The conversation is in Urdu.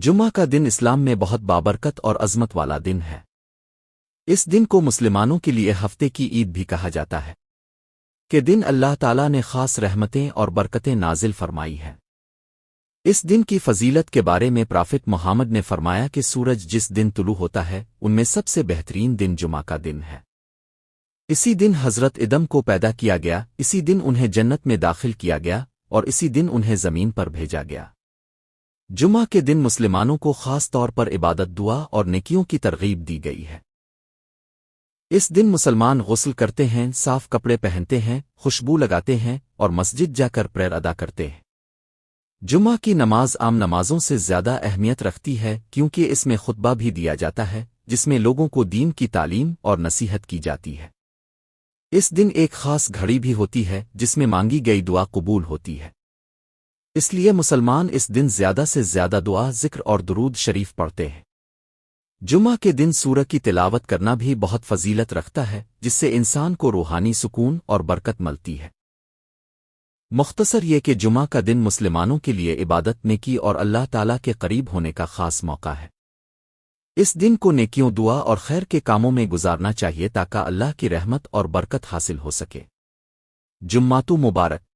جمعہ کا دن اسلام میں بہت بابرکت اور عظمت والا دن ہے۔ اس دن کو مسلمانوں کے لیے ہفتے کی عید بھی کہا جاتا ہے کہ دن اللہ تعالیٰ نے خاص رحمتیں اور برکتیں نازل فرمائی ہیں۔ اس دن کی فضیلت کے بارے میں پرافت محمد نے فرمایا کہ سورج جس دن طلوع ہوتا ہے ان میں سب سے بہترین دن جمعہ کا دن ہے۔ اسی دن حضرت ادم کو پیدا کیا گیا، اسی دن انہیں جنت میں داخل کیا گیا اور اسی دن انہیں زمین پر بھیجا گیا۔ جمعہ کے دن مسلمانوں کو خاص طور پر عبادت، دعا اور نیکیوں کی ترغیب دی گئی ہے۔ اس دن مسلمان غسل کرتے ہیں، صاف کپڑے پہنتے ہیں، خوشبو لگاتے ہیں اور مسجد جا کر پریر ادا کرتے ہیں۔ جمعہ کی نماز عام نمازوں سے زیادہ اہمیت رکھتی ہے کیونکہ اس میں خطبہ بھی دیا جاتا ہے جس میں لوگوں کو دین کی تعلیم اور نصیحت کی جاتی ہے۔ اس دن ایک خاص گھڑی بھی ہوتی ہے جس میں مانگی گئی دعا قبول ہوتی ہے، اس لیے مسلمان اس دن زیادہ سے زیادہ دعا، ذکر اور درود شریف پڑھتے ہیں۔ جمعہ کے دن سورہ کی تلاوت کرنا بھی بہت فضیلت رکھتا ہے جس سے انسان کو روحانی سکون اور برکت ملتی ہے۔ مختصر یہ کہ جمعہ کا دن مسلمانوں کے لیے عبادت، نیکی اور اللہ تعالیٰ کے قریب ہونے کا خاص موقع ہے۔ اس دن کو نیکیوں، دعا اور خیر کے کاموں میں گزارنا چاہیے تاکہ اللہ کی رحمت اور برکت حاصل ہو سکے۔ جمعہ مبارک۔